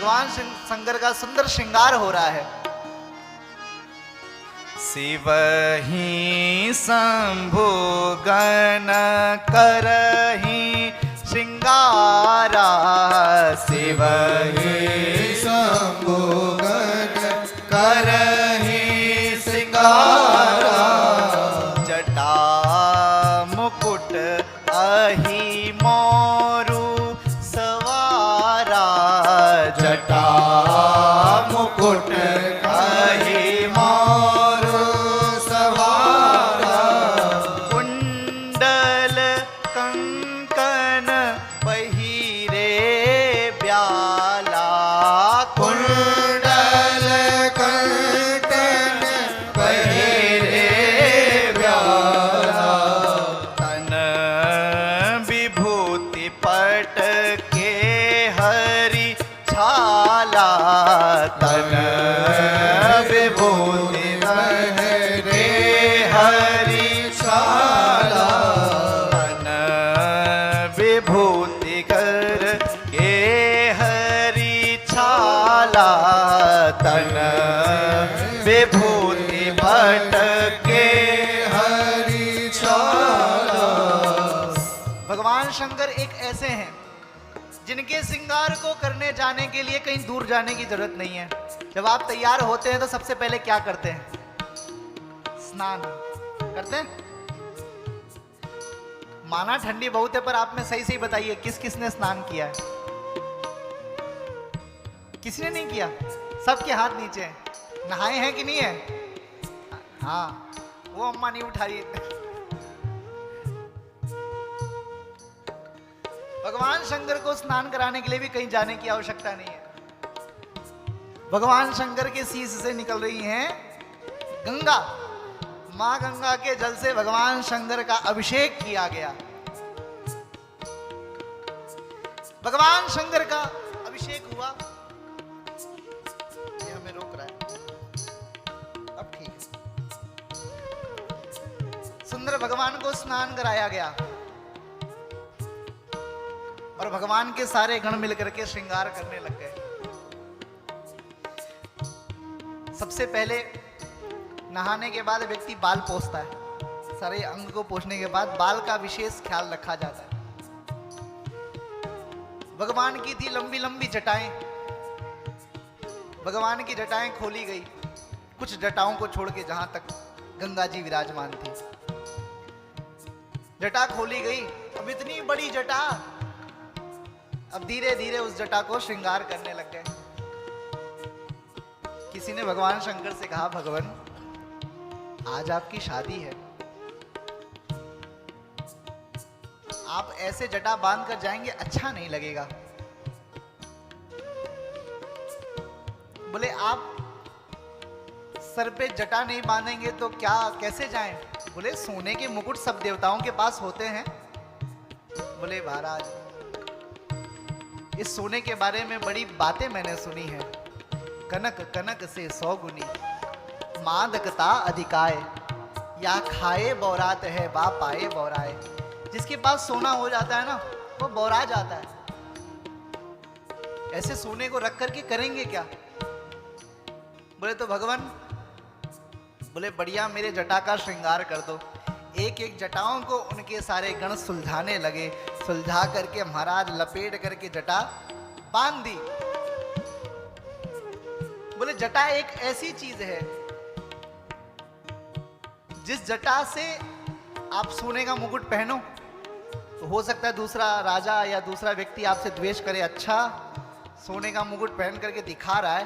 भगवान शंकर का सुंदर श्रृंगार हो रहा है। शिव ही शंभु गण करहि श्रृंगारा, शिव ही शंभु गण करहि श्रृंगारा, जटा मुकुट अहि मोरु सवारा, जटा मुकुट अहि मोरु सवारा, कुंडल कंकन पहिरे ब्याला, कुंडल कंकन पहिरे ब्याला, तन विभूति पट के हरि छाला, तन विभूति हरे हरि छाला, तन विभूति कर के हरि छाला, तन विभूति पट के हरि छाला। भगवान शंकर एक ऐसे हैं जिनके श्रृंगार को करने जाने के लिए कहीं दूर जाने की जरूरत नहीं है। जब आप तैयार होते हैं तो सबसे पहले क्या करते हैं? स्नान करते हैं। माना ठंडी बहुत है, पर आप में सही सही बताइए किस किस ने स्नान किया है? किसी ने नहीं किया? सबके हाथ नीचे हैं। नहाए हैं कि नहीं है? हाँ, वो अम्मा नहीं उठा रही। भगवान शंकर को स्नान कराने के लिए भी कहीं जाने की आवश्यकता नहीं है। भगवान शंकर के शीश से निकल रही हैं गंगा। मां गंगा के जल से भगवान शंकर का अभिषेक किया गया। भगवान शंकर का अभिषेक हुआ। ये हमें रोक रहा है, अब ठीक है। सुंदर भगवान को स्नान कराया गया और भगवान के सारे गण मिलकर के श्रृंगार करने लग गए। सबसे पहले नहाने के बाद व्यक्ति बाल पोंछता है। सारे अंग को पोंछने के बाद बाल का विशेष ख्याल रखा जाता है। भगवान की थी लंबी लंबी जटाएं। भगवान की जटाएं खोली गई, कुछ जटाओं को छोड़ के जहां तक गंगा जी विराजमान थी। जटा खोली गई। अब इतनी बड़ी जटा, अब धीरे धीरे उस जटा को श्रृंगार करने लग गए। किसी ने भगवान शंकर से कहा, भगवान आज आपकी शादी है, आप ऐसे जटा बांध कर जाएंगे अच्छा नहीं लगेगा। बोले आप सर पे जटा नहीं बांधेंगे तो क्या कैसे जाएं? बोले सोने के मुकुट सब देवताओं के पास होते हैं। बोले महाराज इस सोने के बारे में बड़ी बातें मैंने सुनी है। कनक कनक से 100 गुनी, मादकता अधिकाय, या खाए बौरात है बा पाए बौराए। जिसके पास सोना हो जाता है ना, वो बौरा जाता है। ऐसे सोने को रख करके करेंगे क्या? बोले तो भगवान, बोले बढ़िया मेरे जटा का श्रृंगार कर दो। एक एक जटाओं को उनके सारे गण सुलझाने लगे। सुलझा करके महाराज लपेट करके जटा बांध दी। बोले जटा एक ऐसी चीज है जिस जटा से आप सोने का मुकुट पहनो तो हो सकता है दूसरा राजा या दूसरा व्यक्ति आपसे द्वेष करे। अच्छा सोने का मुकुट पहन करके दिखा रहा है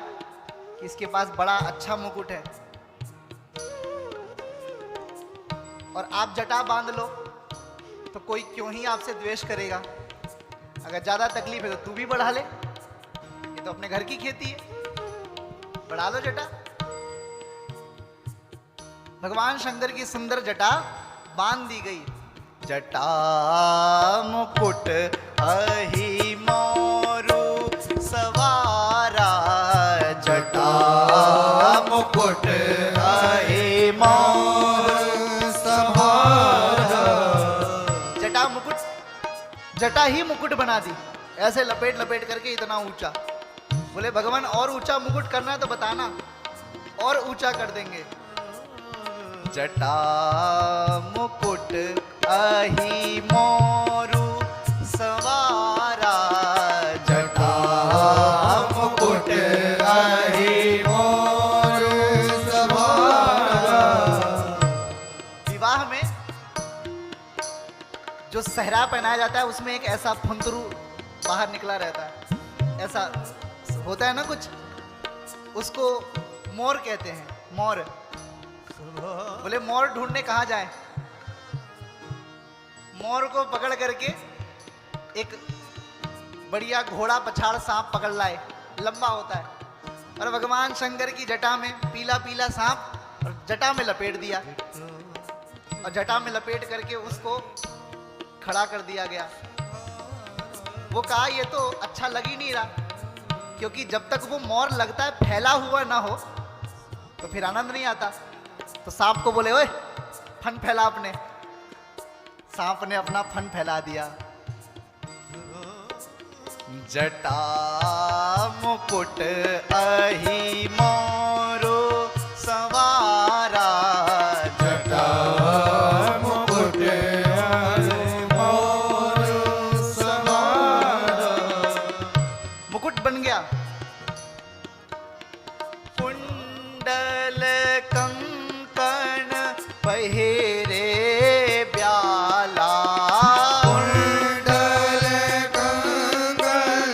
कि इसके पास बड़ा अच्छा मुकुट है, और आप जटा बांध लो तो कोई क्यों ही आपसे द्वेष करेगा। अगर ज्यादा तकलीफ है तो तू भी बढ़ा ले, ये तो अपने घर की खेती है, बढ़ा लो जटा। भगवान शंकर की सुंदर जटा बांध दी गई। जटा मुकुट अहि मोरु सवारा, जटा मुकुट अहि मोरु सवारा। जटा मुकुट, जटा ही मुकुट बना दी, ऐसे लपेट लपेट करके इतना ऊंचा। बोले भगवान और ऊंचा मुकुट करना है तो बताना, और ऊंचा कर देंगे। जटा मुकुट अहि मोरु सवारा, जटा मुकुट अहि मोरु सवारा। विवाह में जो सहरा पहनाया जाता है उसमें एक ऐसा फुंतरू बाहर निकला रहता है, ऐसा होता है ना कुछ, उसको मोर कहते हैं, मोर। बोले मोर ढूंढने कहाँ जाए? मोर को पकड़ करके एक बढ़िया घोड़ा पछाड़ सांप पकड़ लाए, लंबा होता है, और भगवान शंकर की जटा में पीला पीला सांप और जटा में लपेट दिया, और जटा में लपेट करके उसको खड़ा कर दिया गया। वो कहा ये तो अच्छा लग ही नहीं रहा, क्योंकि जब तक वो मोर लगता है फैला हुआ ना हो तो फिर आनंद नहीं आता। तो सांप को बोले ओए फन फैला अपने। सांप ने अपना फन फैला दिया। जटा मुकुट अहि मोरु सवारा, जटा मुकुट अहि मोरु सवारा। मुकुट बन गया। कुंडल कंकण पहिरे ब्याला, कुंडल कंकण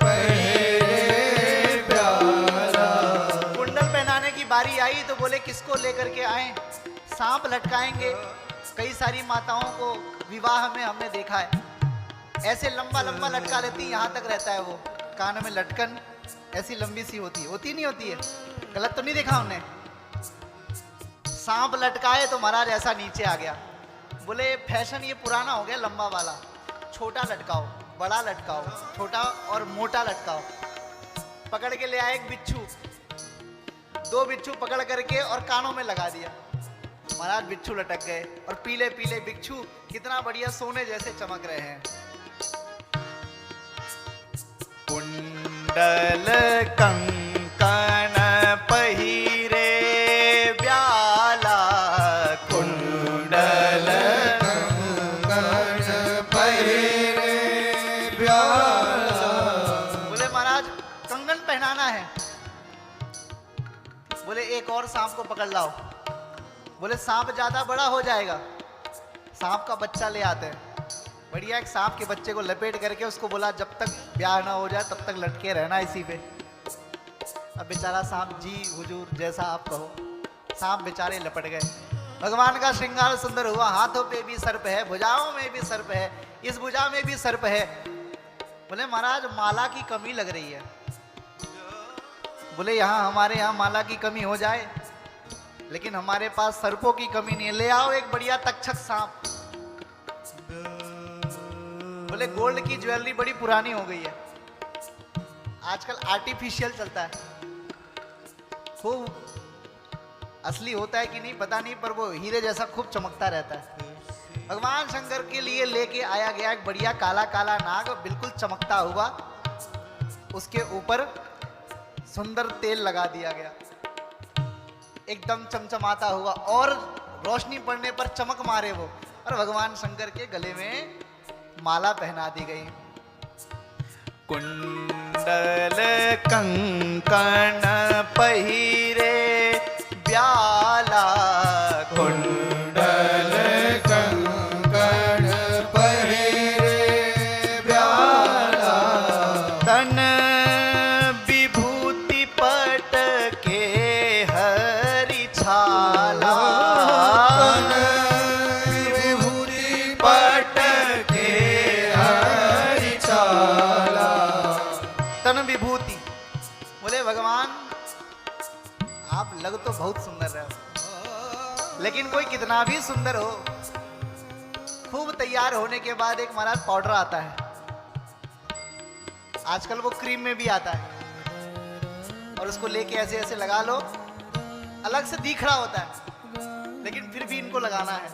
पहिरे प्याला। कुंडल पहनाने की बारी आई तो बोले किसको लेकर के आए? सांप लटकाएंगे। कई सारी माताओं को विवाह में हमने देखा है, ऐसे लंबा लंबा लटका लेती, यहाँ तक रहता है वो, कान में लटकन ऐसी लंबी सी होती नहीं होती है? गलत तो नहीं देखा हमने? सांप लटकाए तो महाराज ऐसा नीचे आ गया। बोले फैशन ये पुराना हो गया, लंबा वाला, छोटा लटकाओ, बड़ा लटकाओ, छोटा और मोटा लटकाओ। पकड़ के ले आए एक बिच्छू, 2 बिच्छू पकड़ करके और कानों में लगा दिया। महाराज बिच्छू लटक गए, और पीले पीले बिच्छू कितना बढ़िया सोने जैसे चमक रहे हैं। कुंडल कंकण पहिरे ब्याला, कुंडल कंकण पहिरे प्याला। बोले महाराज कंगन पहनाना है। बोले एक और सांप को पकड़ लाओ। बोले सांप ज्यादा बड़ा हो जाएगा, सांप का बच्चा ले आते हैं। बढ़िया एक सांप के बच्चे को लपेट करके उसको बोला जब तक ब्याह ना हो जाए तब तक लटके रहना इसी पे। अब बेचारा सांप जी हुजूर जैसा आप कहो, सांप बेचारे लपट गए। भगवान का श्रृंगार सुंदर हुआ, हाथों पे भी सर्प है, भुजाओं में भी सर्प है, इस भुजा में भी सर्प है। बोले महाराज माला की कमी लग रही है। बोले यहाँ हमारे यहाँ माला की कमी हो जाए, लेकिन हमारे पास सर्पों की कमी नहीं है, ले आओ एक बढ़िया तक्षक सांप। बोले गोल्ड की ज्वेलरी बड़ी पुरानी हो गई है, आजकल आर्टिफिशियल चलता है, खूब असली होता है कि नहीं पता नहीं, पर वो हीरे जैसा खूब चमकता रहता है। भगवान शंकर के लिए लेके आया गया एक बढ़िया काला काला नाग, बिल्कुल चमकता हुआ, उसके ऊपर सुंदर तेल लगा दिया गया, एकदम चमचमाता हुआ, और रोशनी पड़ने पर चमक मारे वो, और भगवान शंकर के गले में माला पहना दी गई। कुंडल कंकण पहिरे ब्याला, कुंडल कंकण पहिरे ब्याला। तन विभूति पट के हरि छाला, तन विभूति पट के हरि छाला। तन विभूति। बोले भगवान आप लग तो बहुत सुंदर रहे हो, लेकिन कोई कितना भी सुंदर हो, खूब तैयार होने के बाद एक महाराज पाउडर आता है, आजकल वो क्रीम में भी आता है, और उसको लेके ऐसे ऐसे लगा लो, अलग से दिख रहा होता है, लेकिन फिर भी इनको लगाना है।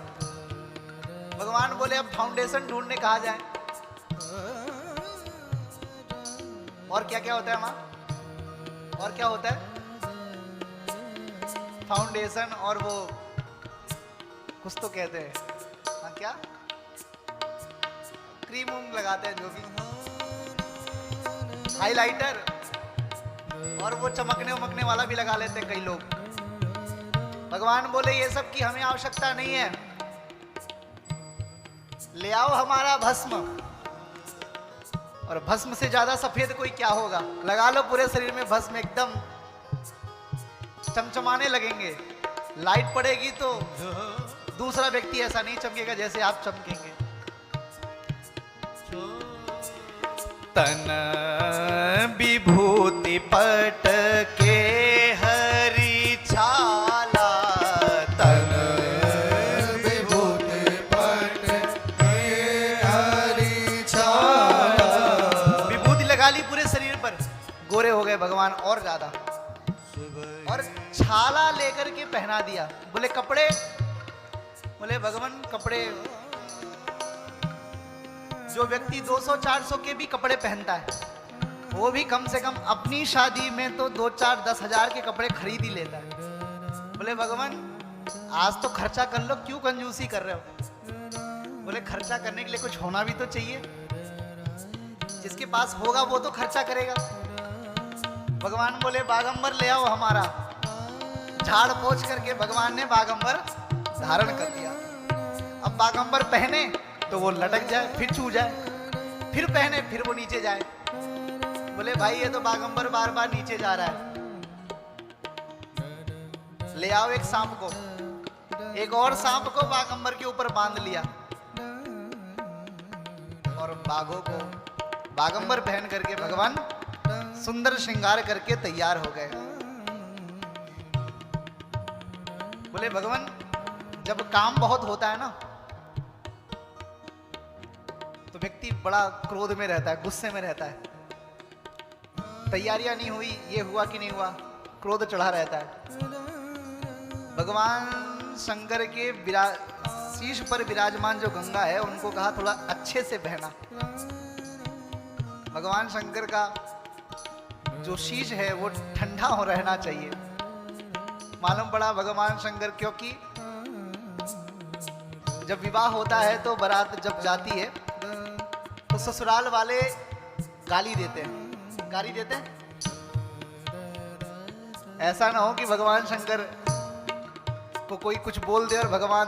भगवान बोले अब फाउंडेशन ढूंढने कहाँ जाए? और क्या क्या होता है वहां? और क्या होता है? फाउंडेशन और वो कुछ तो कहते हैं, हाँ क्या, क्रीम वूम लगाते हैं जो भी, हाइलाइटर, और वो चमकने उमकने वाला भी लगा लेते हैं कई लोग। भगवान बोले ये सब की हमें आवश्यकता नहीं है, ले आओ हमारा भस्म, और भस्म से ज्यादा सफेद कोई क्या होगा, लगा लो पूरे शरीर में भस्म, एकदम चमचमाने लगेंगे। लाइट पड़ेगी तो दूसरा व्यक्ति ऐसा नहीं चमकेगा जैसे आप चमकेंगे। तन विभूति पट के हरि छाला, तन विभूति पट के हरि छाला। विभूति लगा ली पूरे शरीर पर, गोरे हो गए भगवान और ज्यादा, और छाला लेकर के पहना दिया। बोले कपड़े, बोले भगवान कपड़े, जो व्यक्ति 200-400 के भी कपड़े पहनता है वो भी कम से कम अपनी शादी में तो 2-4-10 हजार के कपड़े खरीद ही लेता है। बोले भगवान आज तो खर्चा कर लो, क्यों कंजूसी कर रहे हो? बोले खर्चा करने के लिए कुछ होना भी तो चाहिए, जिसके पास होगा वो तो खर्चा करेगा। भगवान बोले बागंबर ले आओ हमारा। झाड़ पोंछ करके भगवान ने बागंबर धारण कर दिया। अब बागंबर पहने तो वो लटक जाए, फिर छू जाए, फिर पहने फिर वो नीचे जाए। बोले भाई ये तो बागंबर बार बार नीचे जा रहा है, ले आओ एक सांप को। एक और सांप को बागंबर के ऊपर बांध लिया और बाघों को बागंबर पहन करके भगवान सुंदर श्रृंगार करके तैयार हो गए। बोले भगवान जब काम बहुत होता है ना तो व्यक्ति बड़ा क्रोध में रहता है, गुस्से में रहता है। तैयारियां नहीं हुई, ये हुआ कि नहीं हुआ, क्रोध चढ़ा रहता है। भगवान शंकर के शीश पर विराजमान जो गंगा है उनको कहा थोड़ा अच्छे से बहना। भगवान शंकर का जो शीश है वो ठंडा हो रहना चाहिए। मालूम पड़ा भगवान शंकर, क्योंकि जब विवाह होता है तो बारात जब जाती है तो ससुराल वाले गाली देते हैं, गाली देते हैं। ऐसा ना हो कि भगवान शंकर को कोई कुछ बोल दे और भगवान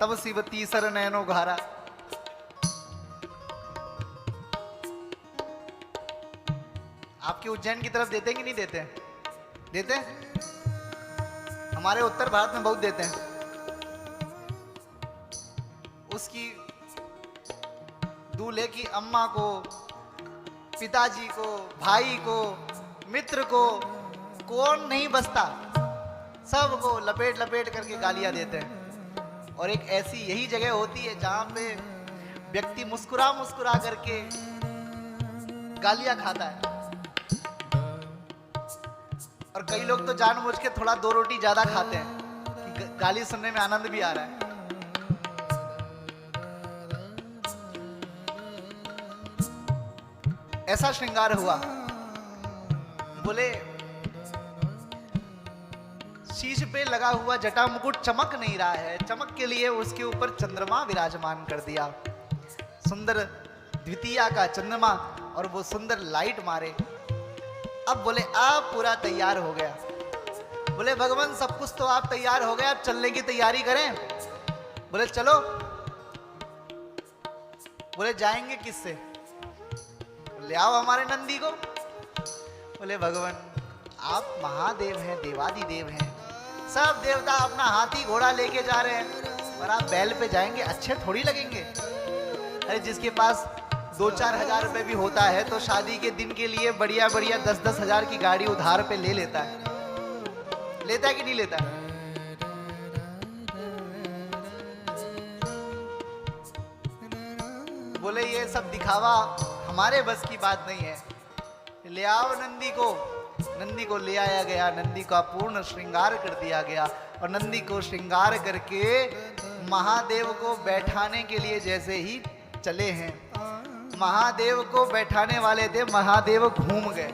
तब शिवती सर नैनो घारा। आपके उज्जैन की तरफ देते हैं कि नहीं देते हैं? देते हैं। हमारे उत्तर भारत में बहुत देते हैं। उसकी दूल्हे की अम्मा को, पिताजी को, भाई को, मित्र को, कौन नहीं बचता, सबको लपेट लपेट करके गालियां देते हैं। और एक ऐसी यही जगह होती है जहां पे व्यक्ति मुस्कुरा मुस्कुरा करके गालियां खाता है। और कई लोग तो जानबूझ के थोड़ा 2 रोटी ज्यादा खाते हैं कि गाली सुनने में आनंद भी आ रहा है। ऐसा श्रृंगार हुआ। बोले शीश पे लगा हुआ जटा मुकुट चमक नहीं रहा है, चमक के लिए उसके ऊपर चंद्रमा विराजमान कर दिया, सुंदर द्वितीया का चंद्रमा, और वो सुंदर लाइट मारे। अब बोले आप पूरा तैयार हो गया। बोले भगवान सब कुछ तो आप तैयार हो गए, अब चलने की तैयारी करें। बोले चलो। बोले जाएंगे किससे? ले आओ हमारे नंदी को। बोले भगवान आप महादेव हैं, देवादिदेव हैं, सब देवता अपना हाथी घोड़ा लेके जा रहे हैं और आप बैल पे जाएंगे, अच्छे थोड़ी लगेंगे। अरे जिसके पास 2-4 हजार रुपए भी होता है तो शादी के दिन के लिए बढ़िया बढ़िया 10-10 हजार की गाड़ी उधार पे ले लेता है। लेता है कि नहीं लेता है? बोले ये सब दिखावा हमारे बस की बात नहीं है, ले आओ नंदी को। नंदी को ले आया गया, नंदी का पूर्ण श्रृंगार कर दिया गया और नंदी को श्रृंगार करके महादेव को बैठाने के लिए जैसे ही चले हैं, महादेव को बैठाने वाले थे, महादेव घूम गए।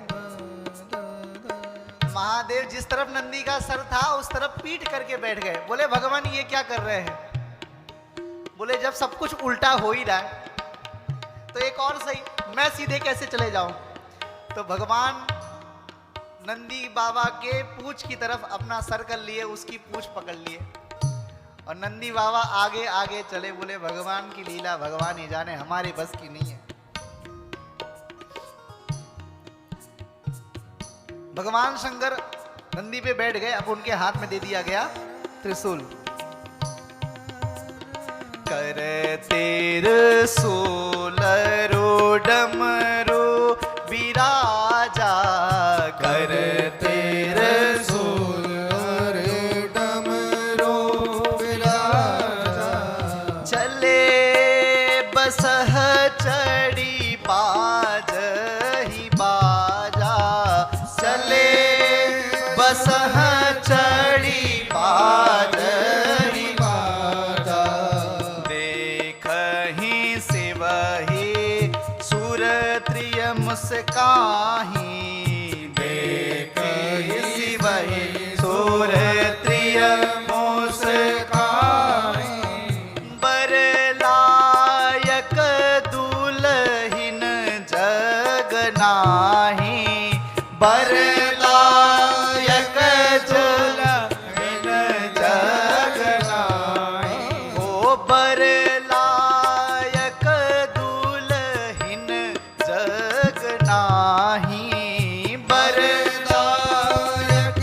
महादेव जिस तरफ नंदी का सर था उस तरफ पीठ करके बैठ गए। बोले भगवान ये क्या कर रहे हैं? बोले जब सब कुछ उल्टा हो ही रहा है तो एक और सही, मैं सीधे कैसे चले जाऊं? तो भगवान नंदी बाबा के पूंछ की तरफ अपना सर कर लिए, उसकी पूंछ पकड़ लिए और नंदी बाबा आगे आगे चले। बोले भगवान की लीला भगवान ही जाने, हमारे बस की नहीं है। भगवान शंकर नंदी पे बैठ गए, अब उनके हाथ में दे दिया गया त्रिशूल। करते रसूलरो डमरू विराजा, करते रसूल डमरू विराजा, चले बसह चढ़ी बाज ही बाजा, चले बसह चढ़ी बाज ही बाजा, देखहि शिवहि सुरत्रिय मुस्काहि, देखहि शिवहि सुरत्रिय मुस्काहि, बरलायक दुलहिन जग नाही, बरलायक दुलहिन जग नाही, ओ बरलायक दुलहिन जग नाही, बरलायक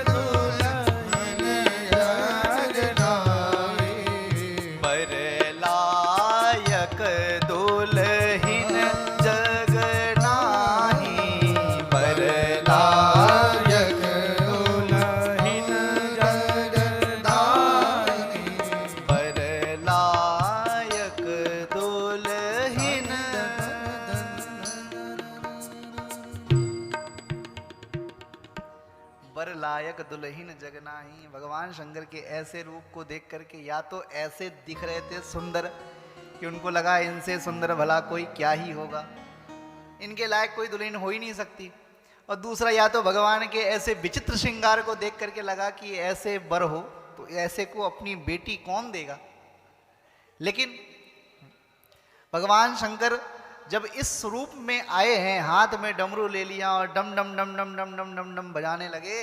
दुलहिन जग नाही, बरलायक दुलहिन जग नाही, बरलायक दुलहिन जग नाही, बरलायक दुलहिन। बरलायक दुल्हीन जग नाही। भगवान शंकर के ऐसे रूप को देख करके या तो ऐसे दिख रहे थे सुंदर कि उनको लगा इनसे सुंदर भला कोई क्या ही होगा, इनके लायक कोई दुल्हन हो ही नहीं सकती, और दूसरा या तो भगवान के ऐसे विचित्र श्रृंगार को देख करके लगा कि ऐसे बर हो तो ऐसे को अपनी बेटी कौन देगा। लेकिन भगवान शंकर जब इस रूप में आए हैं, हाथ में डमरू ले लिया और डम डम डम डम डम डम डम डम बजाने लगे,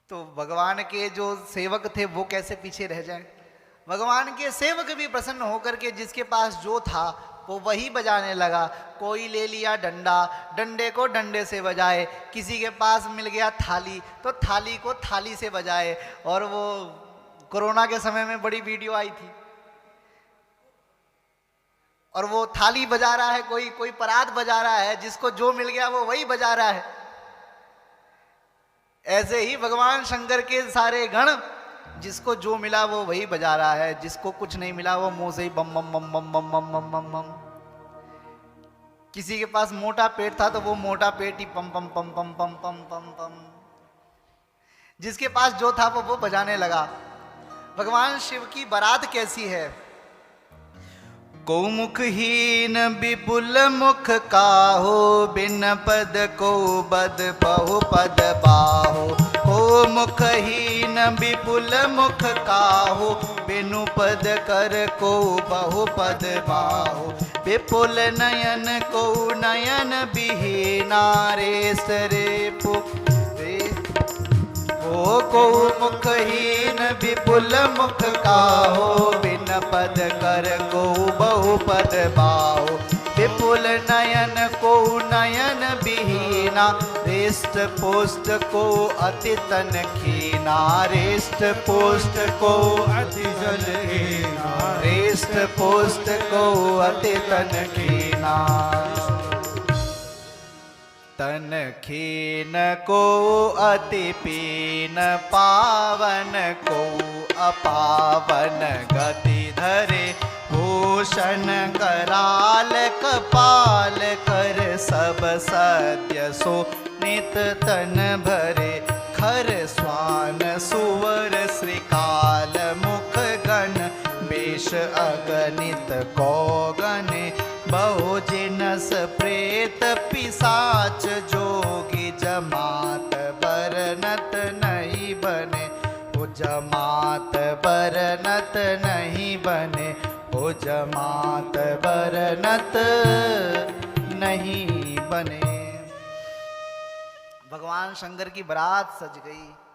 तो भगवान के जो सेवक थे वो कैसे पीछे रह जाएं। भगवान के सेवक भी प्रसन्न होकर के जिसके पास जो था वो वही बजाने लगा। कोई ले लिया डंडा, डंडे को डंडे से बजाए, किसी के पास मिल गया थाली तो थाली को थाली से बजाए। और वो कोरोना के समय में बड़ी वीडियो आई थी और वो थाली बजा रहा है, कोई परात बजा रहा है, जिसको जो मिल गया वो वही बजा रहा है। ऐसे ही भगवान शंकर के सारे गण जिसको जो मिला वो वही बजा रहा है, जिसको कुछ नहीं मिला वो मुंह से ही बम बम बम बम बम बम बम बम बम। किसी के पास मोटा पेट था तो वो मोटा पेट ही पम पम पम पम पम पम पम पम। जिसके पास जो था वो बजाने लगा। भगवान शिव की बारात कैसी है? को मुखहीन विपुल मुख काहो, बिन पद को बद बहु पद बाहो। को मुखहीन विपुल मुख काहो, बिनु पद कर को बहु पद बाहो। विपुल नयन को नयन बिहीना, रेस रेपु को मुखहीन विपुल मुख काहो, बिन पद कर को बहु पद बाहो। विपुल नयन को नयन बिहीना, रेष्ट पोष्ट को अति तन खीना। रेष्ट पोष्ट को अति जलहीना, रेष्ट पोष्ट को अति तन खीना। तन खीन को अति पीन, पावन को अपावन गति धरे। भूषण कराल कपाल कर, सब सद्य सो नित तन भरे। खर स्वान सुवर श्रीकाल मुख गण, वेश अगणित कौगने। बहु जिनस प्रेत पिशाच जोगी जमा, नहीं बने, वो जमात बरनत नहीं बने, वो जमात बरनत नहीं बने। भगवान शंकर की बारात सज गई।